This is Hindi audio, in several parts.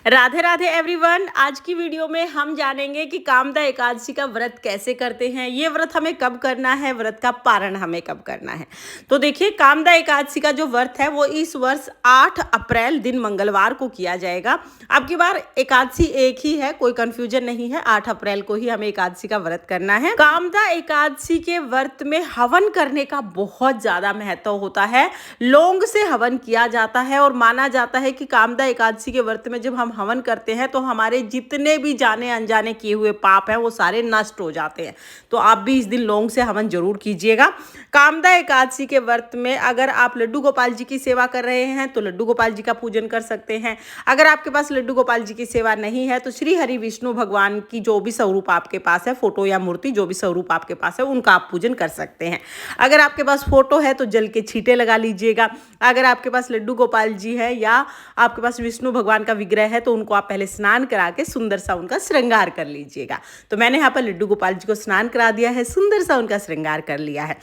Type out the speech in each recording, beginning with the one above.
राधे राधे एवरीवन। आज की वीडियो में हम जानेंगे कि कामदा एकादशी का व्रत कैसे करते हैं, ये व्रत हमें कब करना है, व्रत का पारण हमें कब करना है। तो देखिए, कामदा एकादशी का जो व्रत है वो इस वर्ष 8 अप्रैल दिन मंगलवार को किया जाएगा। अब की बार एकादशी एक ही है, कोई कंफ्यूजन नहीं है, 8 अप्रैल को ही हमें एकादशी का व्रत करना है। कामदा एकादशी के व्रत में हवन करने का बहुत ज्यादा महत्व होता है। लौंग से हवन किया जाता है और माना जाता है कि कामदा एकादशी के व्रत में जब हम हवन करते हैं तो हमारे जितने भी जाने अनजाने किए हुए पाप हैं वो सारे नष्ट हो जाते हैं। तो आप भी इस दिन लौंग से हवन जरूर कीजिएगा। कामदा एकादशी के व्रत में अगर आप लड्डू गोपाल जी की सेवा कर रहे हैं तो लड्डू गोपाल जी का पूजन कर सकते हैं। अगर आपके पास लड्डू गोपाल जी की सेवा नहीं है तो श्री हरि विष्णु भगवान की जो भी स्वरूप आपके पास है, फोटो या मूर्ति जो भी स्वरूप आपके पास है, उनका आप पूजन कर सकते हैं। अगर आपके पास फोटो है तो जल के छींटे लगा लीजिएगा। अगर आपके पास लड्डू गोपाल जी है या आपके पास विष्णु भगवान का विग्रह है तो उनको आप पहले स्नान करा के सुंदर सा उनका श्रृंगार कर लीजिएगा। तो मैंने यहाँ पर लड्डू गोपाल जी को स्नान करा दिया है, सुंदर सा उनका श्रृंगार कर लिया है।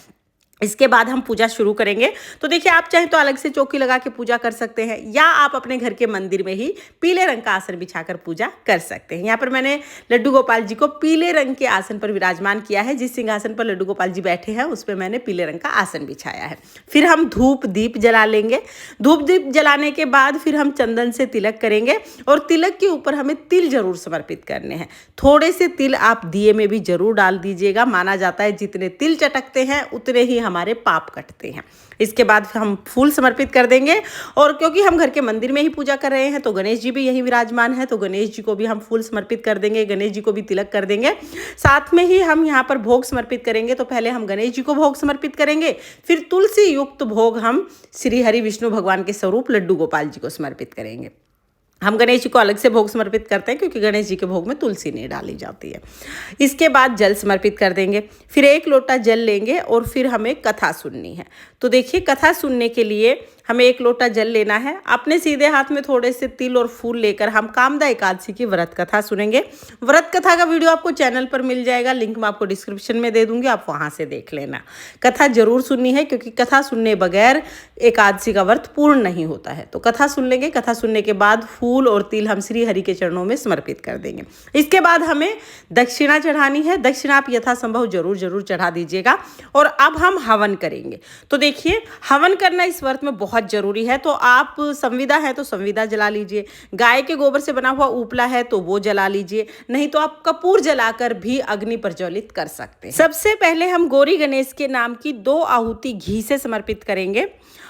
इसके बाद हम पूजा शुरू करेंगे। तो देखिए, आप चाहे तो अलग से चौकी लगा के पूजा कर सकते हैं या आप अपने घर के मंदिर में ही पीले रंग का आसन बिछाकर पूजा कर सकते हैं। यहाँ पर मैंने लड्डू गोपाल जी को पीले रंग के आसन पर विराजमान किया है। जिस सिंहासन पर लड्डू गोपाल जी बैठे हैं उस पर मैंने पीले रंग का आसन बिछाया है। फिर हम धूप दीप जला लेंगे। धूप दीप जलाने के बाद फिर हम चंदन से तिलक करेंगे और तिलक के ऊपर हमें तिल जरूर समर्पित करने हैं। थोड़े से तिल आप दिए में भी जरूर डाल दीजिएगा। माना जाता है जितने तिल चटकते हैं उतने ही हमारे पाप कटते हैं। इसके बाद हम फूल समर्पित कर देंगे और क्योंकि हम घर के मंदिर में ही पूजा कर रहे हैं तो गणेश जी भी यही विराजमान है, तो गणेश जी को भी हम फूल समर्पित कर देंगे, गणेश जी को भी तिलक कर देंगे। साथ में ही हम यहाँ पर भोग समर्पित करेंगे। तो पहले हम गणेश जी को भोग समर्पित करेंगे, फिर तुलसी युक्त भोग हम श्री हरि विष्णु भगवान के स्वरूप लड्डू गोपाल जी को समर्पित करेंगे। हम गणेश जी को अलग से भोग समर्पित करते हैं क्योंकि गणेश जी के भोग में तुलसी नहीं डाली जाती है। इसके बाद जल समर्पित कर देंगे। फिर 1 लोटा जल लेंगे और फिर हमें कथा सुननी है। तो देखिए, कथा सुनने के लिए हमें 1 लोटा जल लेना है। अपने सीधे हाथ में थोड़े से तिल और फूल लेकर हम कामदा एकादशी की व्रत कथा सुनेंगे। व्रत कथा का वीडियो आपको चैनल पर मिल जाएगा, लिंक मैं आपको डिस्क्रिप्शन में दे दूंगी, आप वहां से देख लेना। कथा जरूर सुननी है क्योंकि कथा सुनने बगैर एकादशी का व्रत पूर्ण नहीं होता है। तो कथा सुन लेंगे। कथा सुनने के बाद फूल और तिल हम श्री हरि के चरणों में समर्पित कर देंगे। इसके बाद हमें दक्षिणा चढ़ानी है। दक्षिणा आप यथासंभव जरूर चढ़ा दीजिएगा। और अब हम हवन करेंगे। तो देखिए, हवन करना इस व्रत में बहुत जरूरी है। तो आप संविदा है तो संविदा जला लीजिए, गाय के गोबर से बना हुआ उपला है तो वो जला लीजिए, नहीं तो आप कपूर जलाकर भी अग्नि प्रज्वलित कर सकते हैं। सबसे पहले हम गौरी गणेश के नाम की 2 आहुति घी से समर्पित करेंगे।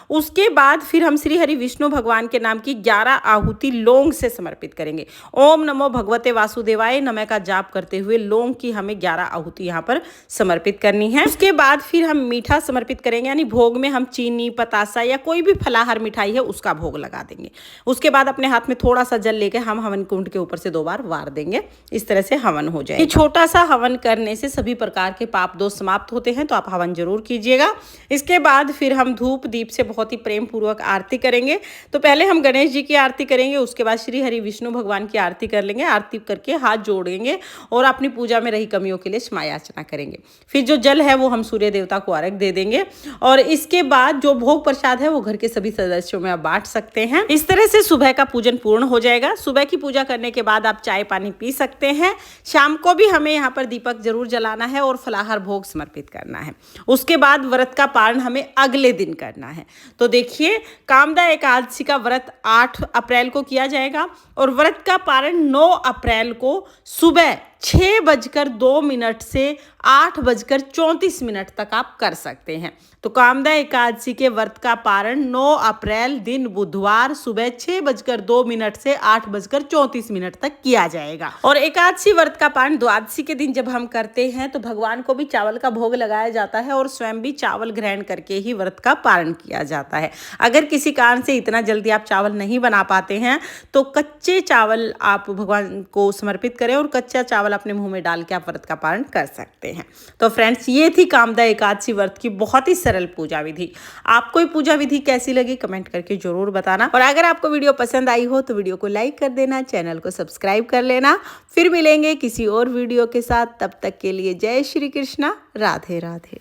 उसके बाद फिर हम श्री हरि विष्णु भगवान के नाम की 11 आहुति लौंग से समर्पित करेंगे। ओम नमो भगवते वासुदेवाय नमः का जाप करते हुए लौंग की हमें 11 आहुति यहाँ पर समर्पित करनी है। उसके बाद फिर हम मीठा समर्पित करेंगे, यानी भोग में हम चीनी, पतासा या कोई भी फलाहार मिठाई है उसका भोग लगा देंगे। उसके बाद अपने हाथ में थोड़ा सा जल लेकर हम हवन कुंड के ऊपर से 2 बार वार देंगे। इस तरह से हवन हो जाएगा। छोटा सा हवन करने से सभी प्रकार के पाप दोष समाप्त होते हैं, तो आप हवन जरूर कीजिएगा। इसके बाद फिर हम धूप दीप से बहुत ही प्रेम पूर्वक आरती करेंगे। तो पहले हम गणेश जी की आरती करेंगे, उसके बाद श्री हरि विष्णु भगवान की आरती कर लेंगे। आरती करके हाथ जोड़ेंगे और अपनी पूजा में रही कमियों के लिए क्षमा याचना करेंगे। फिर जो जल है वो हम सूर्य देवता को अर्घ दे देंगे और इसके बाद जो भोग प्रसाद है वो घर के सभी सदस्यों में आप बांट सकते हैं। इस तरह से सुबह का पूजन पूर्ण हो जाएगा। सुबह की पूजा करने के बाद आप चाय पानी पी सकते हैं। शाम को भी हमें यहाँ पर दीपक जरूर जलाना है और फलाहार भोग समर्पित करना है। उसके बाद व्रत का पारण हमें अगले दिन करना है। तो देखिए, कामदा एकादशी का व्रत 8 अप्रैल को किया जाएगा और व्रत का पारण 9 अप्रैल को सुबह 6:02 से 8:34 तक आप कर सकते हैं। तो कामदा एकादशी के व्रत का पारण 9 अप्रैल दिन बुधवार सुबह 6:02 से 8:34 तक किया जाएगा। और एकादशी व्रत का पारण द्वादशी के दिन जब हम करते हैं तो भगवान को भी चावल का भोग लगाया जाता है और स्वयं भी चावल ग्रहण करके ही व्रत का पारण किया जाता है। अगर किसी कारण से इतना जल्दी आप चावल नहीं बना पाते हैं तो कच्चे चावल आप भगवान को समर्पित करें और कच्चा चावल अपने मुंह में डाल के आप व्रत का पारण कर सकते हैं। तो फ्रेंड्स, ये थी कामदा एकादशी व्रत की बहुत ही सरल पूजा विधि। आपको ये पूजा विधि कैसी लगी कमेंट करके जरूर बताना। और अगर आपको वीडियो पसंद आई हो तो वीडियो को लाइक कर देना, चैनल को सब्सक्राइब कर लेना। फिर मिलेंगे किसी और वीडियो के साथ, तब तक के लिए जय श्री कृष्णा, राधे राधे।